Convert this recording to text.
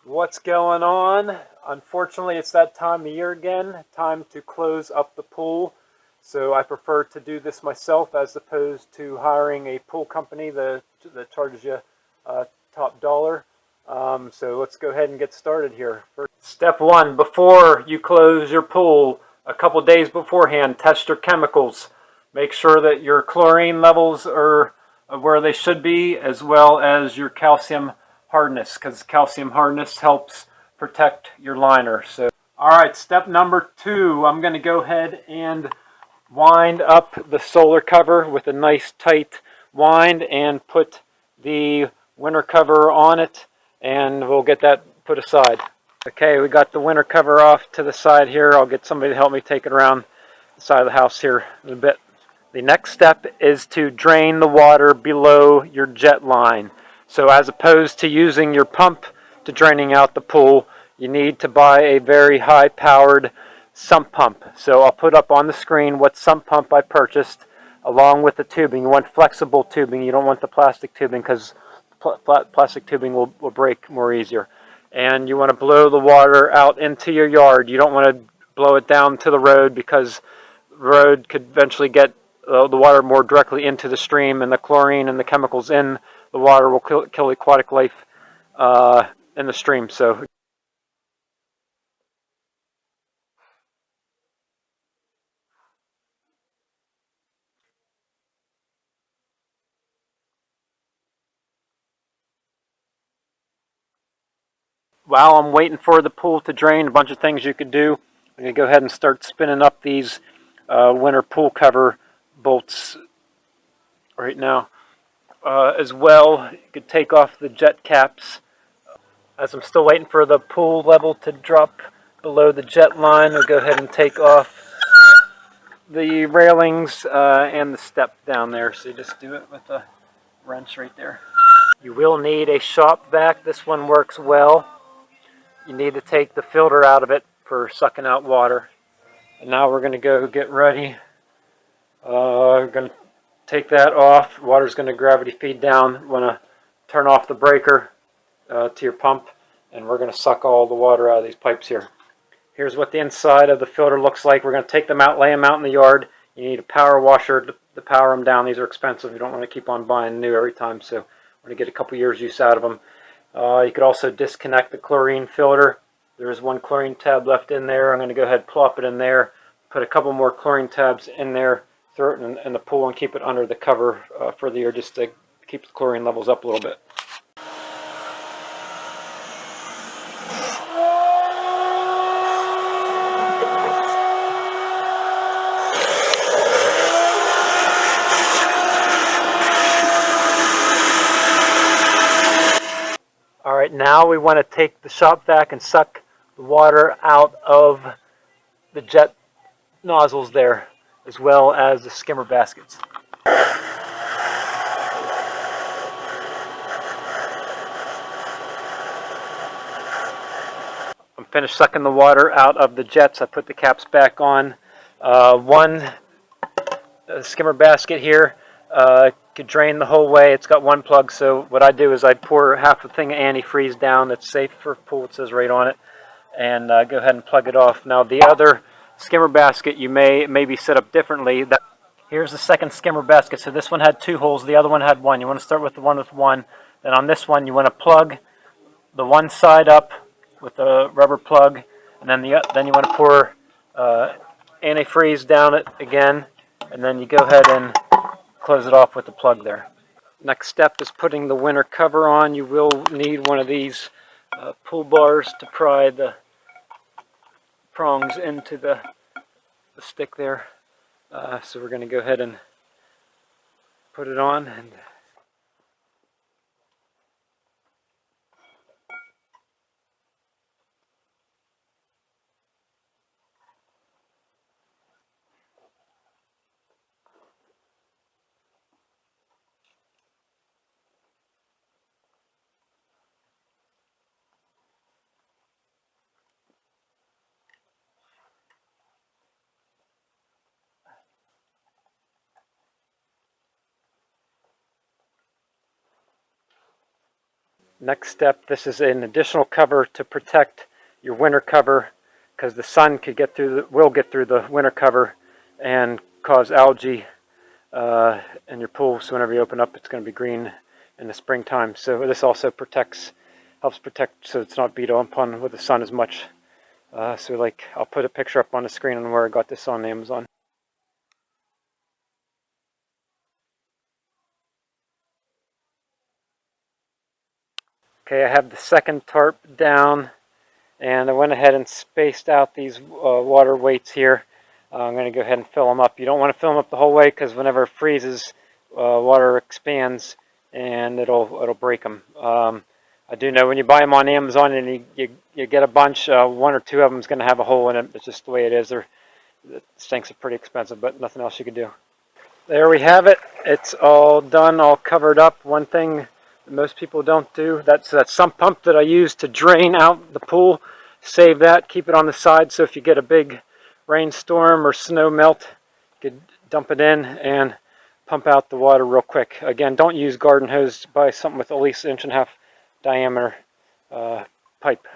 What's going on? Unfortunately, it's that time of year again, time to close up the pool. So I prefer to do this myself as opposed to hiring a pool company that charges you top dollar. So let's go ahead and get started here. Step one, before you close your pool, a couple days beforehand, test your chemicals. Make sure that your chlorine levels are where they should be, as well as your calcium hardness, because calcium hardness helps protect your liner. So, all right, step number two, I'm going to go ahead and wind up the solar cover with a nice tight wind and put the winter cover on it, and we'll get that put aside. Okay, we got the winter cover off to the side here. I'll get somebody to help me take it around the side of the house here in a bit. The next step is to drain the water below your jet line. So as opposed to using your pump to draining out the pool, you need to buy a very high-powered sump pump. So I'll put up on the screen what sump pump I purchased along with the tubing. You want flexible tubing. You don't want the plastic tubing because plastic tubing will break more easier. And you want to blow the water out into your yard. You don't want to blow it down to the road because the road could eventually get the water more directly into the stream, and the chlorine and the chemicals in the water will kill aquatic life in the stream. So while I'm waiting for the pool to drain, a bunch of things you could do. I'm going to go ahead and start spinning up these winter pool cover bolts right now. As well, you could take off the jet caps. As I'm still waiting for the pool level to drop below the jet line, I'll go ahead and take off the railings and the step down there. So you just do it with a wrench right there. You will need a shop vac. This one works well. You need to take the filter out of it for sucking out water. And now we're going to go get ready. We're going to take that off. Water's going to gravity feed down. You want to turn off the breaker to your pump, and we're going to suck all the water out of these pipes here. Here's what the inside of the filter looks like. We're going to take them out, lay them out in the yard. You need a power washer to power them down. These are expensive. You don't want to keep on buying new every time, so we're going to get a couple years use out of them. You could also disconnect the chlorine filter. There's one chlorine tab left in there. I'm going to go ahead and plop it in there, put a couple more chlorine tabs in there, throw it in the pool, and keep it under the cover for the year just to keep the chlorine levels up a little bit. Alright, now we want to take the shop vac and suck the water out of the jet nozzles there, as well as the skimmer baskets. I'm finished sucking the water out of the jets. I put the caps back on. One skimmer basket here could drain the whole way. It's got one plug, so what I do is I pour half a thing of antifreeze down that's safe for pool, it says right on it, and go ahead and plug it off. Now the other skimmer basket you may be set up differently. Here's the second skimmer basket. So this one had two holes, the other one had one. You want to start with the one with one. Then on this one you want to plug the one side up with a rubber plug, and then you want to pour antifreeze down it again, and then you go ahead and close it off with the plug there. Next step is putting the winter cover on. You will need one of these pull bars to pry the prongs into the stick there. So we're going to go ahead and put it on. And Next step, this is an additional cover to protect your winter cover, because the sun could get through will get through the winter cover and cause algae in your pool. So whenever you open up, it's going to be green in the springtime. So this also helps protect, so it's not beat upon with the sun as much. So like, I'll put a picture up on the screen on where I got this on Amazon. Okay, I have the second tarp down, and I went ahead and spaced out these water weights here. I'm going to go ahead and fill them up. You don't want to fill them up the whole way, because whenever it freezes, water expands and it'll break them. I do know when you buy them on Amazon and you get a bunch, one or two of them is going to have a hole in it. It's just the way it is. The stinks are pretty expensive, but nothing else you can do. There we have it. It's all done, all covered up. One thing that most people don't do, that's that sump pump that I use to drain out the pool. Save that, keep it on the side, so if you get a big rainstorm or snow melt, you could dump it in and pump out the water real quick. Again, don't use garden hose. Buy something with at least 1.5 inch diameter pipe.